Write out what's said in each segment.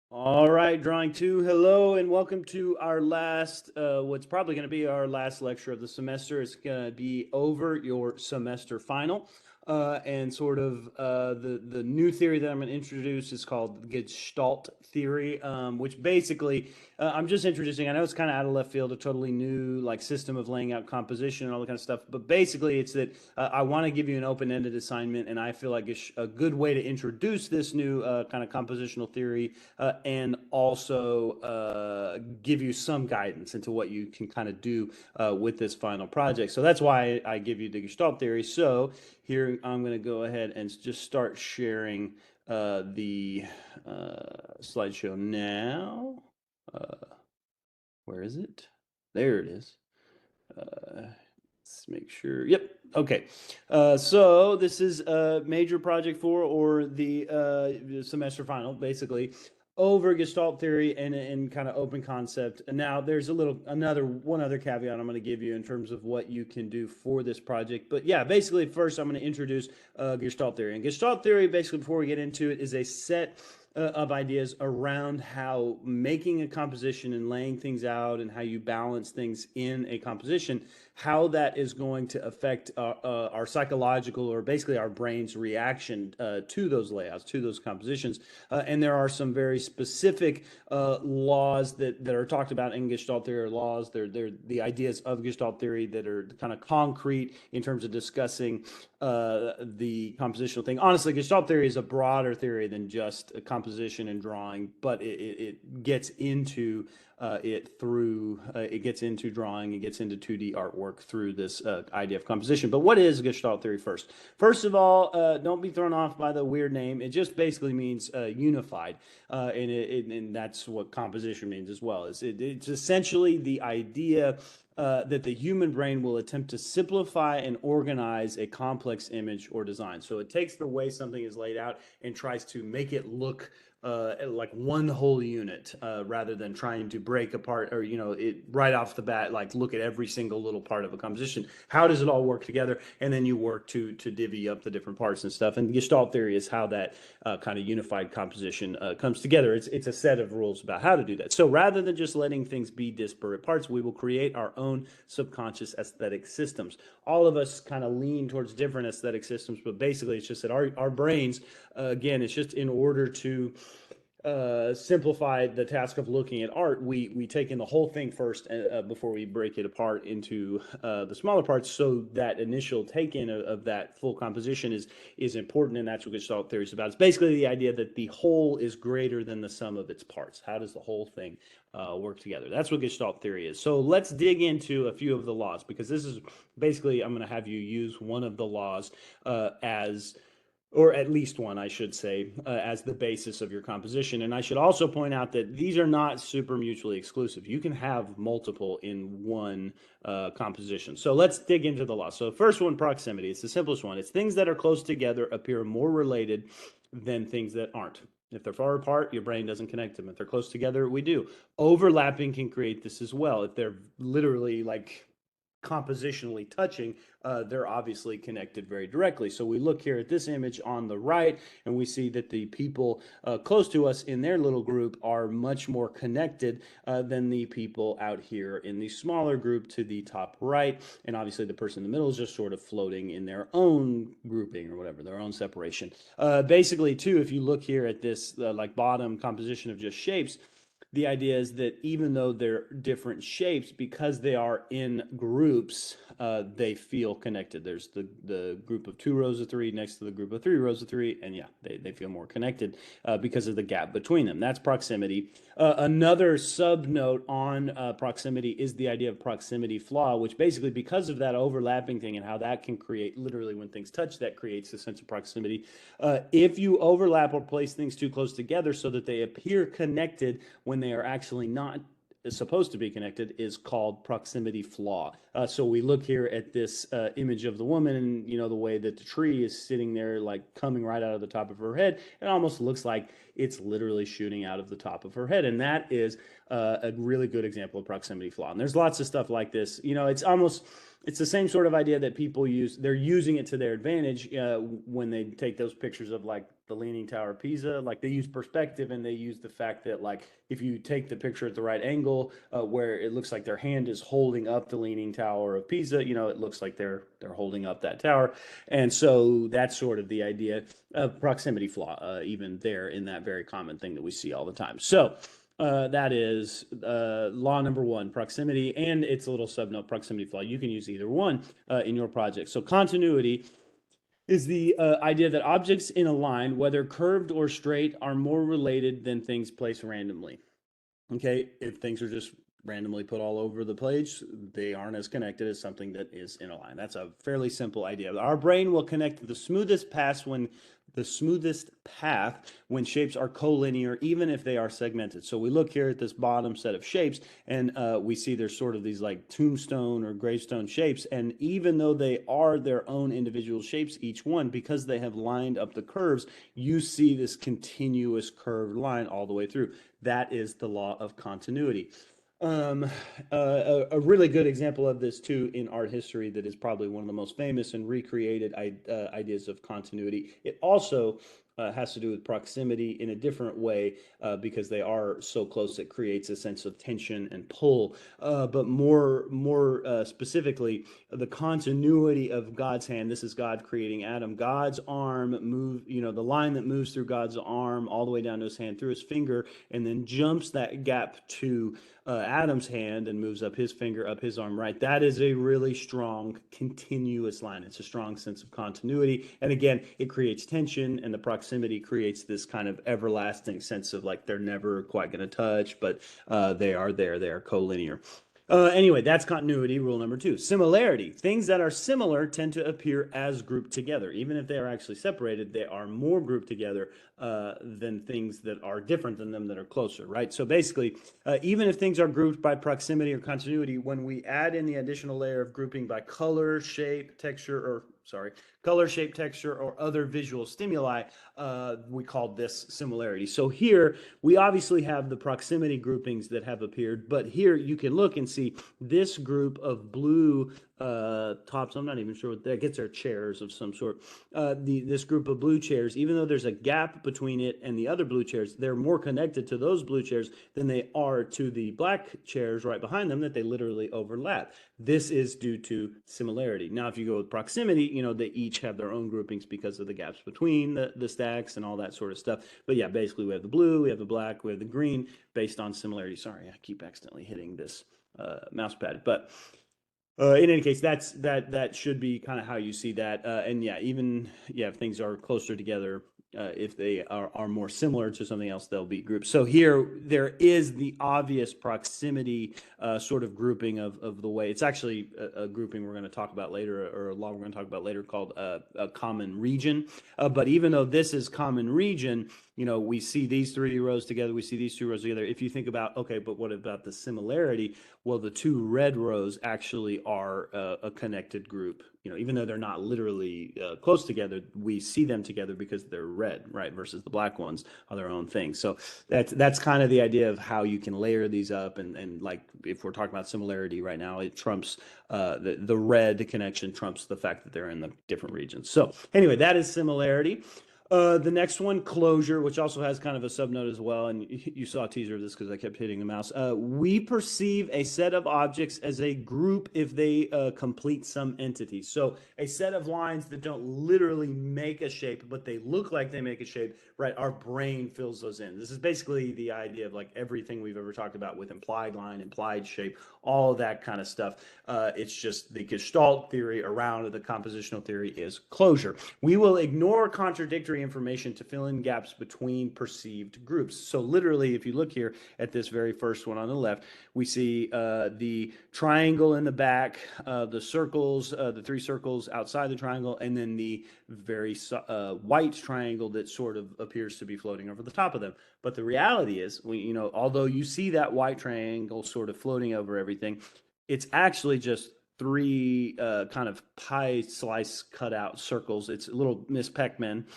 All right, drawing two. Hello and welcome to our last, what's probably going to be our last lecture of the semester. It's going to be over your semester final. And sort of the new theory that I'm going to introduce is called Gestalt Theory, which basically I'm just introducing. I know it's kind of out of left field, a totally new like system of laying out composition and all that kind of stuff. But basically, it's that I want to give you an open-ended assignment, and I feel like it's a good way to introduce this new kind of compositional theory and also give you some guidance into what you can kind of do with this final project. So that's why I give you the Gestalt theory. So here I'm going to go ahead and just start sharing the slideshow now. Where is it? There it is. Let's make sure. Yep. Okay. So this is a major project four, or the semester final, basically, over Gestalt theory and kind of open concept. And now there's one other caveat I'm going to give you in terms of what you can do for this project. But yeah, basically, first I'm going to introduce Gestalt theory. And Gestalt theory, basically, before we get into it, is a set of ideas around how making a composition and laying things out and how you balance things in a composition, how that is going to affect our psychological, or basically our brain's reaction to those layouts, to those compositions. And there are some very specific laws that are talked about in Gestalt theory, laws. They're the ideas of Gestalt theory that are kind of concrete in terms of discussing the compositional thing. Honestly, Gestalt theory is a broader theory than just a composition and drawing, but it gets into it gets into drawing, it gets into 2D artwork through this idea of composition. But what is Gestalt theory first? First of all, don't be thrown off by the weird name. It just basically means unified, and that's what composition means as well. It's essentially the idea that the human brain will attempt to simplify and organize a complex image or design. So it takes the way something is laid out and tries to make it look like one whole unit, rather than trying to break apart, or it right off the bat, like look at every single little part of a composition. How does it all work together? And then you work to divvy up the different parts and stuff. And Gestalt theory is how that kind of unified composition comes together. It's a set of rules about how to do that. So rather than just letting things be disparate parts, we will create our own subconscious aesthetic systems. All of us kind of lean towards different aesthetic systems, but basically it's just that our brains, again, it's just in order to simplify the task of looking at art, we take in the whole thing first before we break it apart into the smaller parts. So that initial take in of that full composition is important, and that's what Gestalt theory is about. It's basically the idea that the whole is greater than the sum of its parts. How does the whole thing work together? That's what Gestalt theory is. So let's dig into a few of the laws, because this is basically, I'm going to have you use one of the laws as, or at least one, I should say, as the basis of your composition. And I should also point out that these are not super mutually exclusive. You can have multiple in one composition. So let's dig into the law. So first one, proximity. It's the simplest one. It's things that are close together appear more related than things that aren't. If they're far apart, your brain doesn't connect them. If they're close together, we do. Overlapping can create this as well. If they're literally like compositionally touching, they're obviously connected very directly. So we look here at this image on the right, and we see that the people close to us in their little group are much more connected than the people out here in the smaller group to the top right. And obviously the person in the middle is just sort of floating in their own grouping, or whatever, their own separation. Basically, too, if you look here at this like bottom composition of just shapes, the idea is that even though they're different shapes, because they are in groups, they feel connected. There's the group of 2 rows of 3 next to the group of 3 rows of 3, and yeah, they feel more connected because of the gap between them. That's proximity. Another sub note on proximity is the idea of proximity flaw, which basically, because of that overlapping thing and how that can create, literally when things touch, that creates a sense of proximity. If you overlap or place things too close together so that they appear connected when they are actually not supposed to be connected, is called proximity flaw. So we look here at this image of the woman, and the way that the tree is sitting there, like coming right out of the top of her head, it almost looks like it's literally shooting out of the top of her head. And that is a really good example of proximity flaw. And there's lots of stuff like this. It's almost it's the same sort of idea that people use. They're using it to their advantage when they take those pictures of like the Leaning Tower of Pisa. Like they use perspective and they use the fact that like if you take the picture at the right angle, where it looks like their hand is holding up the Leaning Tower of Pisa, it looks like they're holding up that tower, and so that's sort of the idea of proximity flaw, even there in that very common thing that we see all the time. So. That is law number one, proximity, and its a little subnote, proximity flaw. You can use either one in your project. So continuity is the idea that objects in a line, whether curved or straight, are more related than things placed randomly. Okay, if things are just randomly put all over the page, they aren't as connected as something that is in a line. That's a fairly simple idea. Our brain will connect the smoothest path when shapes are collinear, even if they are segmented. So we look here at this bottom set of shapes, and we see there's sort of these like tombstone or gravestone shapes, and even though they are their own individual shapes, each one, because they have lined up the curves, you see this continuous curved line all the way through. That is the law of continuity. A really good example of this too in art history that is probably one of the most famous and recreated ideas of continuity. It also has to do with proximity in a different way because they are so close it creates a sense of tension and pull. But more specifically, the continuity of God's hand. This is God creating Adam. God's arm the line that moves through God's arm all the way down to his hand through his finger, and then jumps that gap to Adam's hand and moves up his finger, up his arm, right? That is a really strong continuous line. It's a strong sense of continuity. And again, it creates tension, and the proximity creates this kind of everlasting sense of like they're never quite going to touch, but they are there. They are collinear. Anyway, that's continuity, rule number two. Similarity. Things that are similar tend to appear as grouped together. Even if they are actually separated, they are more grouped together than things that are different than them that are closer, right? So basically, even if things are grouped by proximity or continuity, when we add in the additional layer of grouping by color, shape, texture, or other visual stimuli, we call this similarity. So here, we obviously have the proximity groupings that have appeared, but here you can look and see this group of blue tops. I'm not even sure what that gets, are chairs of some sort. This group of blue chairs, even though there's a gap between it and the other blue chairs, they're more connected to those blue chairs than they are to the black chairs right behind them that they literally overlap. This is due to similarity. Now, if you go with proximity, they each have their own groupings because of the gaps between the stacks and all that sort of stuff. But yeah, basically we have the blue, we have the black, we have the green based on similarity. Sorry, I keep accidentally hitting this mouse pad. But in any case, that should be kind of how you see that. And yeah, if things are closer together, if they are more similar to something else, they'll be grouped. So here, there is the obvious proximity sort of grouping of the way. It's actually a grouping we're going to talk about later, or a law we're going to talk about later, called a common region. But even though this is common region, we see these three rows together, we see these two rows together. If you think about, okay, but what about the similarity? Well, the two red rows actually are a connected group. Even though they're not literally close together, we see them together because they're red, right? Versus the black ones are their own thing. So that's kind of the idea of how you can layer these up. And like, if we're talking about similarity right now, it trumps the red connection trumps the fact that they're in the different regions. So anyway, that is similarity. The next one, closure, which also has kind of a subnote as well, and you saw a teaser of this because I kept hitting the mouse. We perceive a set of objects as a group if they complete some entity. So a set of lines that don't literally make a shape, but they look like they make a shape, right? Our brain fills those in. This is basically the idea of like everything we've ever talked about with implied line, implied shape, all of that kind of stuff. It's just the Gestalt theory around the compositional theory is closure. We will ignore contradictory information to fill in gaps between perceived groups. So literally, if you look here at this very first one on the left, we see the triangle in the back, the circles, the three circles outside the triangle, and then the very white triangle that sort of appears to be floating over the top of them. But the reality is, although you see that white triangle sort of floating over everything, it's actually just three kind of pie slice cut out circles. It's little Miss Pac-Man.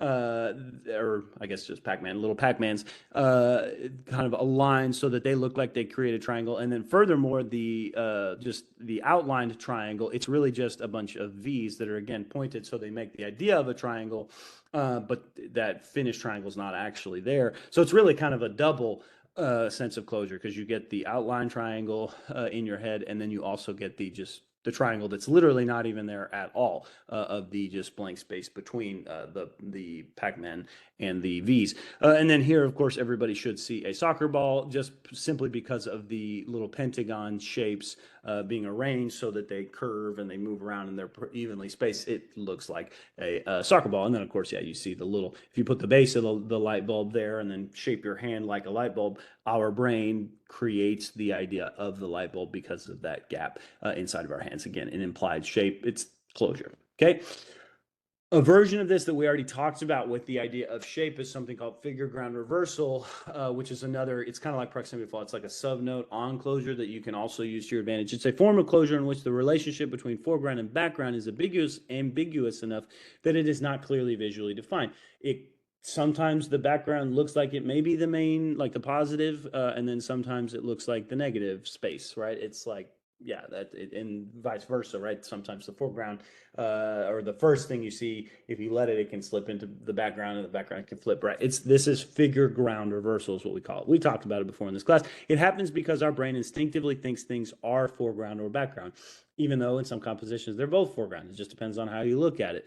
or I guess just Pac-Man, little Pac-Mans, kind of aligned so that they look like they create a triangle. And then furthermore, the just the outlined triangle, it's really just a bunch of V's that are again pointed so they make the idea of a triangle, but that finished triangle is not actually there. So it's really kind of a double sense of closure because you get the outline triangle in your head, and then you also get the triangle that's literally not even there at all, of the just blank space between the Pac-Man and the V's. And then here, of course, everybody should see a soccer ball just simply because of the little pentagon shapes being arranged so that they curve and they move around and they're evenly spaced. It looks like a soccer ball. And then, of course, yeah, you see the little, if you put the base of the light bulb there and then shape your hand like a light bulb, our brain creates the idea of the light bulb because of that gap inside of our hands. Again, an implied shape. It's closure. Okay. A version of this that we already talked about with the idea of shape is something called figure ground reversal, which is another, it's kind of like proximity fault. It's like a subnote on closure that you can also use to your advantage. It's a form of closure in which the relationship between foreground and background is ambiguous enough that it is not clearly visually defined. Sometimes the background looks like it may be the main, like the positive, and then sometimes it looks like the negative space, right? It's like, yeah, and vice versa, right? Sometimes the foreground or the first thing you see, if you let it, it can slip into the background, and the background can flip, right? This is figure ground reversal is what we call it. We talked about it before in this class. It happens because our brain instinctively thinks things are foreground or background, even though in some compositions they're both foreground. It just depends on how you look at it.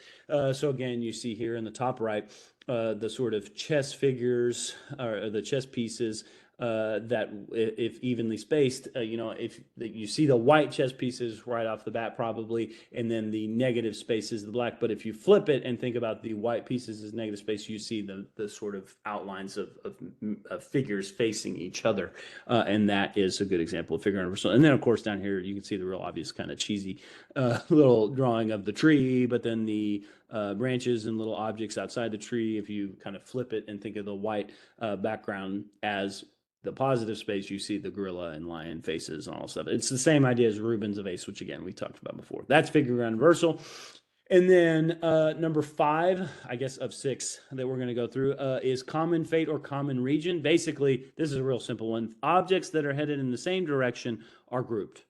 So again, you see here in the top right, the sort of chess figures or the chess pieces that if evenly spaced, if you see the white chess pieces right off the bat probably, and then the negative space is the black. But if you flip it and think about the white pieces as negative space, you see the sort of outlines of figures facing each other. And that is a good example of figure reversal. And then of course down here, you can see the real obvious kind of cheesy little drawing of the tree, but then the branches and little objects outside the tree. If you kind of flip it and think of the white background as the positive space, you see the gorilla and lion faces and all stuff. It's the same idea as Rubens of Ace, which again we talked about before. That's figure ground reversal. And then number 5, I guess of 6 that we're going to go through is common fate or common region. Basically, this is a real simple one. Objects that are headed in the same direction are grouped.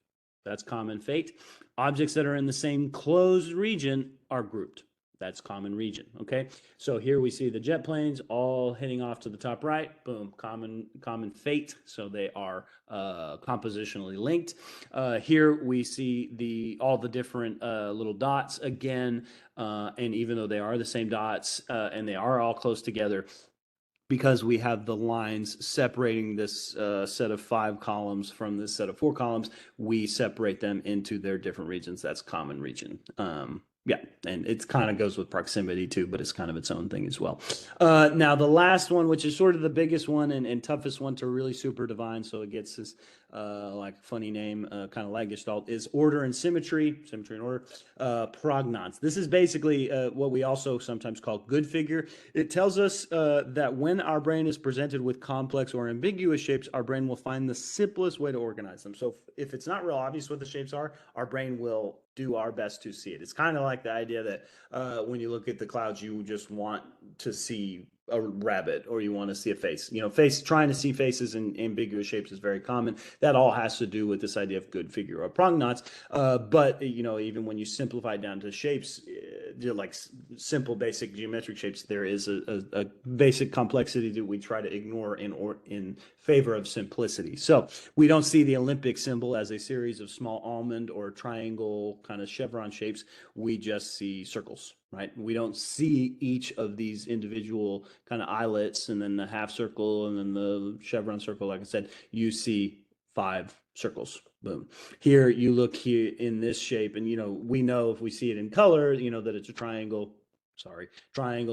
That's common fate. Objects that are in the same closed region are grouped. That's common region. Okay, so here we see the jet planes all heading off to the top right. Boom, common fate. So they are compositionally linked. Here we see all the different little dots again, and even though they are the same dots and they are all close together, because we have the lines separating this set of 5 columns from this set of 4 columns, we separate them into their different regions. That's common region. Yeah, and it kind of goes with proximity too, but it's kind of its own thing as well. Now, the last one, which is sort of the biggest one and toughest one to really super divine, so it gets this like funny name, kind of like Gestalt, is order and symmetry and order, prognance. This is basically what we also sometimes call good figure. It tells us that when our brain is presented with complex or ambiguous shapes, our brain will find the simplest way to organize them. So if it's not real obvious what the shapes are, our brain will do our best to see it. It's kind of like the idea that when you look at the clouds, you just want to see a rabbit or you want to see a face. Trying to see faces in ambiguous shapes is very common. That all has to do with this idea of good figure or prognance. But even when you simplify it down to shapes, like simple basic geometric shapes, there is a basic complexity that we try to ignore in favor of simplicity. So we don't see the Olympic symbol as a series of small almond or triangle kind of chevron shapes. We just see circles, right? We don't see each of these individual kind of eyelets and then the half circle and then the chevron circle. Like I said, you see 5 circles. Boom. Here you look here in this shape, and we know if we see it in color, that it's a triangle,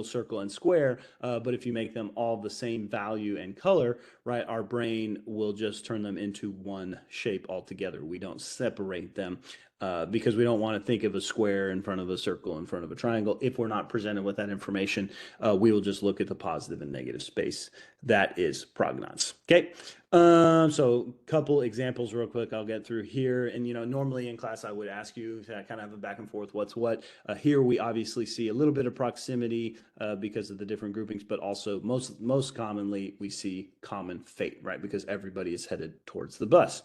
circle, and square. But if you make them all the same value and color, right, our brain will just turn them into one shape altogether. We don't separate them because we don't want to think of a square in front of a circle in front of a triangle. If we're not presented with that information, we will just look at the positive and negative space. That is prognance. Okay. So a couple examples real quick I'll get through here. And, normally in class I would ask you to kind of have a back and forth what's what. Here we obviously see a little bit of proximity because of the different groupings, but also most commonly we see common fate, right? Because everybody is headed towards the bus.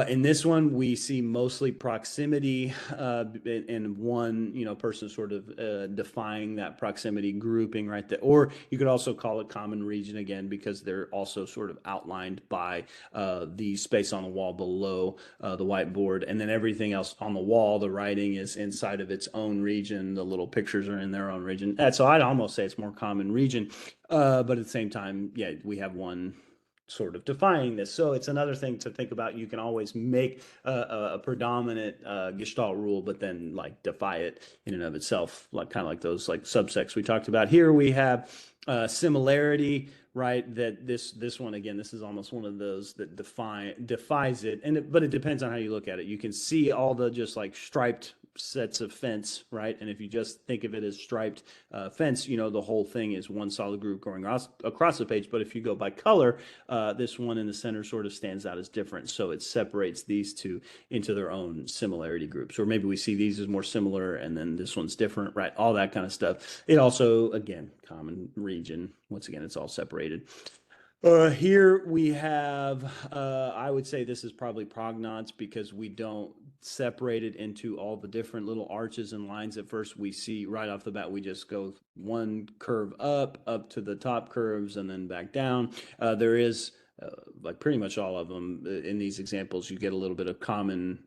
In this one, we see mostly proximity and one, person sort of defying that proximity grouping right there. Or you could also call it common region again, because they're also sort of outlined by the space on the wall below the whiteboard. And then everything else on the wall, the writing is inside of its own region. The little pictures are in their own region. So I'd almost say it's more common region. But at the same time, yeah, we have one sort of defying this. So it's another thing to think about. You can always make a predominant Gestalt rule, but then like defy it in and of itself, like kind of like those like subsects we talked about. Here we have similarity, right? That this one, again, this is almost one of those that defies it. But it depends on how you look at it. You can see all the just like striped sets of fence, right? And if you just think of it as striped fence, the whole thing is one solid group going across the page. But if you go by color, this one in the center sort of stands out as different. So it separates these two into their own similarity groups. Or maybe we see these as more similar and then this one's different, right? All that kind of stuff. It also, again, common region. Once again, it's all separated. Here we have, I would say this is probably prognance because we don't separate it into all the different little arches and lines. At first we see right off the bat, we just go one curve up to the top curves and then back down. There is like pretty much all of them in these examples, you get a little bit of common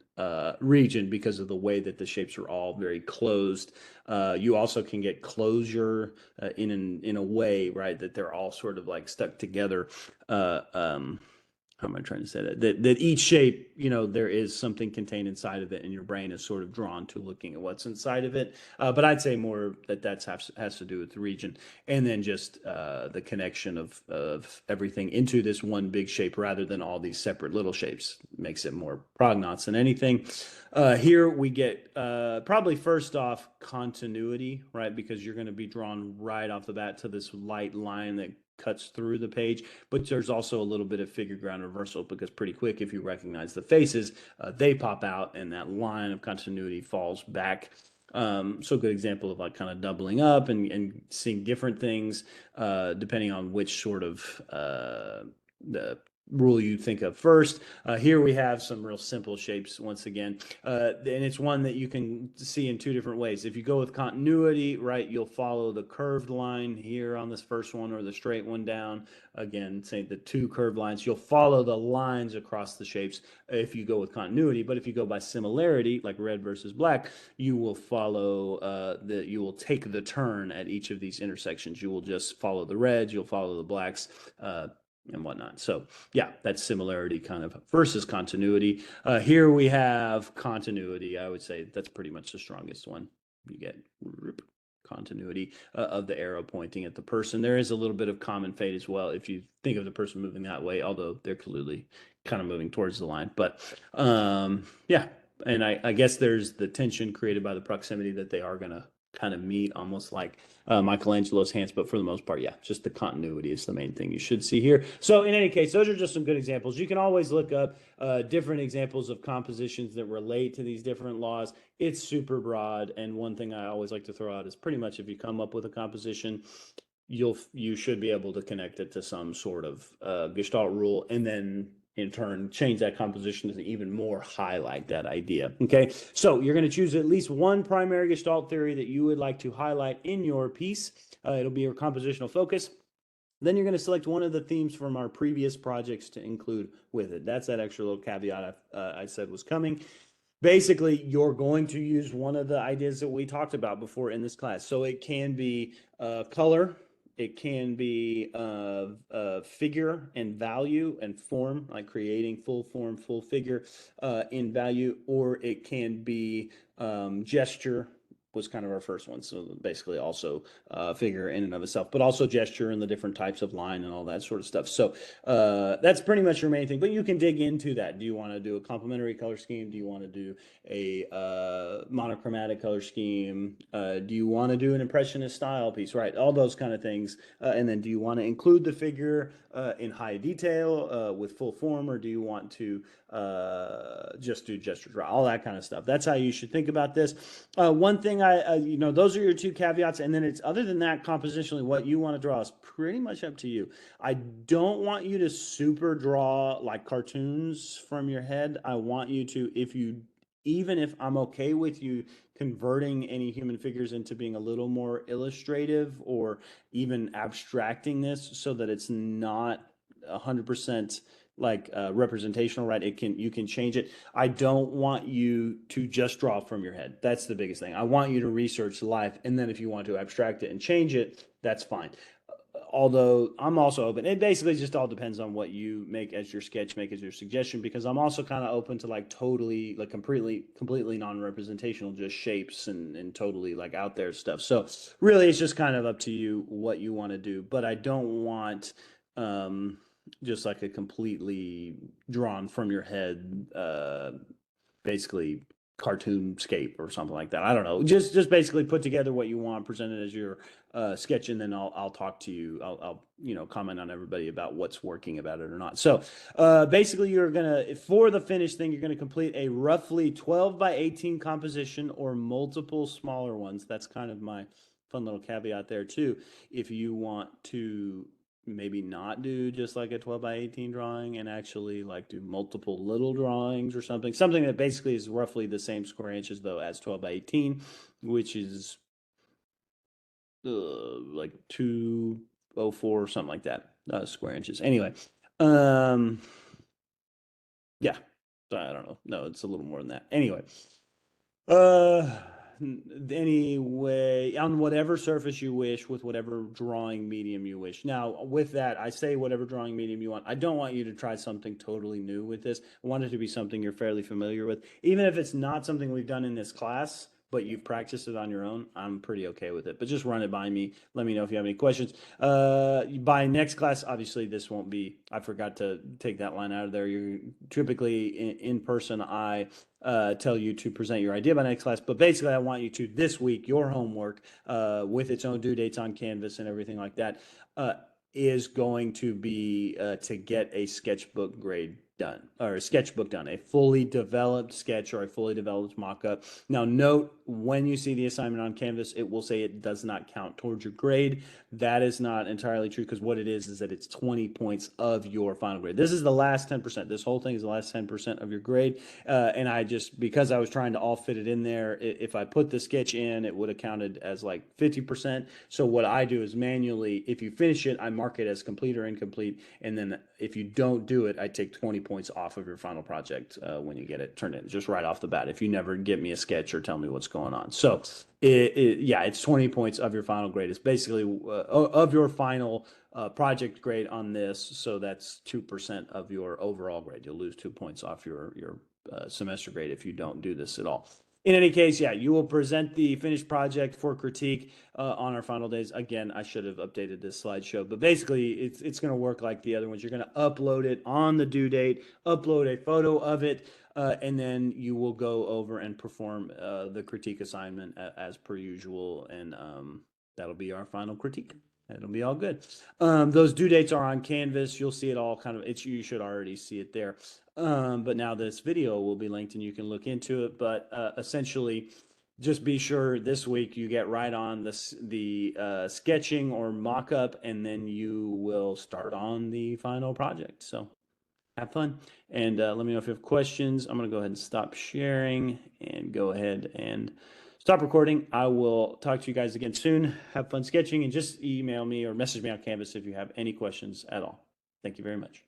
region because of the way that the shapes are all very closed. You also can get closure in a way, right, that they're all sort of like stuck together. How am I trying to say that? That each shape, there is something contained inside of it, and your brain is sort of drawn to looking at what's inside of it. But I'd say more that has to do with the region, and then just the connection of everything into this one big shape rather than all these separate little shapes makes it more prognance than anything. Here we get probably first off continuity, right? Because you're going to be drawn right off the bat to this light line that cuts through the page, but there's also a little bit of figure ground reversal because pretty quick, if you recognize the faces, they pop out and that line of continuity falls back. So good example of like kind of doubling up and seeing different things depending on which sort of the rule you think of first. Here we have some real simple shapes once again, and it's one that you can see in two different ways. If you go with continuity, right, you'll follow the curved line here on this first one or the straight one down. Again, say the two curved lines, you'll follow the lines across the shapes if you go with continuity. But if you go by similarity, like red versus black, you will follow you will take the turn at each of these intersections. You will just follow the reds, you'll follow the blacks, and whatnot. So yeah, that's similarity kind of versus continuity. Here we have continuity. I would say that's pretty much the strongest one. You get continuity of the arrow pointing at the person. There is a little bit of common fate as well if you think of the person moving that way, although they're clearly kind of moving towards the line. But yeah, and I guess there's the tension created by the proximity that they are going to kind of meet, almost like Michelangelo's hands, but for the most part, yeah, just the continuity is the main thing you should see here. So in any case, those are just some good examples. You can always look up different examples of compositions that relate to these different laws. It's super broad, and one thing I always like to throw out is pretty much if you come up with a composition, you should be able to connect it to some sort of Gestalt rule, and then in turn change that composition to even more highlight that idea. Okay, so you're going to choose at least one primary Gestalt theory that you would like to highlight in your piece. It'll be your compositional focus. Then you're going to select one of the themes from our previous projects to include with it. That's that extra little caveat I said was coming. Basically, you're going to use one of the ideas that we talked about before in this class. So it can be color, it can be figure and value and form, like creating full form, full figure in value, or it can be gesture was kind of our first one. So basically also figure in and of itself, but also gesture and the different types of line and all that sort of stuff. So that's pretty much your main thing, but you can dig into that. Do you want to do a complementary color scheme? Do you want to do a monochromatic color scheme? Do you want to do an impressionist style piece? Right. All those kind of things. And then do you want to include the figure in high detail with full form, or do you want to just do gesture draw, all that kind of stuff? That's how you should think about this. One thing those are your two caveats, and then it's other than that, compositionally, what you want to draw is pretty much up to you. I don't want you to super draw like cartoons from your head. I want you to, even if I'm okay with you converting any human figures into being a little more illustrative or even abstracting this so that it's not 100% like representational, right? You can change it. I don't want you to just draw from your head. That's the biggest thing. I want you to research life, and then if you want to abstract it and change it, that's fine. Although I'm also open. It basically just all depends on what you make as your sketch, make as your suggestion, because I'm also kind of open to like totally, like completely non-representational, just shapes and totally like out there stuff. So really it's just kind of up to you what you want to do. But I don't want just like a completely drawn from your head, basically cartoonscape or something like that. I don't know. Just basically put together what you want, present it as your sketch, and then I'll talk to you. I'll comment on everybody about what's working about it or not. So basically, you're gonna, for the finished thing, you're gonna complete a roughly 12 by 18 composition or multiple smaller ones. That's kind of my fun little caveat there too. If you want to maybe not do just like a 12 by 18 drawing and actually like do multiple little drawings or something that basically is roughly the same square inches though as 12 by 18, which is like 204 or something like that, square inches. Anyway, yeah, I don't know. No, it's a little more than that. Anyway, anyway, on whatever surface you wish, with whatever drawing medium you wish. Now, with that, I say whatever drawing medium you want. I don't want you to try something totally new with this. I want it to be something you're fairly familiar with. Even if it's not something we've done in this class, but you've practiced it on your own, I'm pretty okay with it. But just run it by me. Let me know if you have any questions. By next class, obviously this won't be, I forgot to take that line out of there. You're typically in person, I tell you to present your idea by next class. But basically, I want you to, this week, your homework with its own due dates on Canvas and everything like that, is going to be to get a sketchbook grade done, or a sketchbook done, a fully developed sketch or a fully developed mock-up. Now note, when you see the assignment on Canvas, it will say it does not count towards your grade. That is not entirely true, because what it is that it's 20 points of your final grade. This is the last 10%. This whole thing is the last 10% of your grade. And I just, because I was trying to all fit it in there, if I put the sketch in, it would have counted as like 50%. So what I do is manually, if you finish it, I mark it as complete or incomplete. And then if you don't do it, I take 20 points off of your final project when you get it turned in, just right off the bat, if you never get me a sketch or tell me what's going on. So it's 20 points of your final grade. It's basically of your final project grade on this. So that's 2% of your overall grade. You'll lose 2 points off your semester grade if you don't do this at all. In any case, yeah, you will present the finished project for critique on our final days. Again, I should have updated this slideshow, but basically it's going to work like the other ones. You're going to upload it on the due date, upload a photo of it, and then you will go over and perform the critique assignment as per usual, and that'll be our final critique. It'll be all good. Those due dates are on Canvas. You'll see it all kind of, you should already see it there. But now this video will be linked and you can look into it. But essentially, just be sure this week you get right on the sketching or mock-up, and then you will start on the final project. So have fun, and let me know if you have questions. I'm going to go ahead and stop sharing and go ahead and stop recording. I will talk to you guys again soon. Have fun sketching, and just email me or message me on Canvas if you have any questions at all. Thank you very much.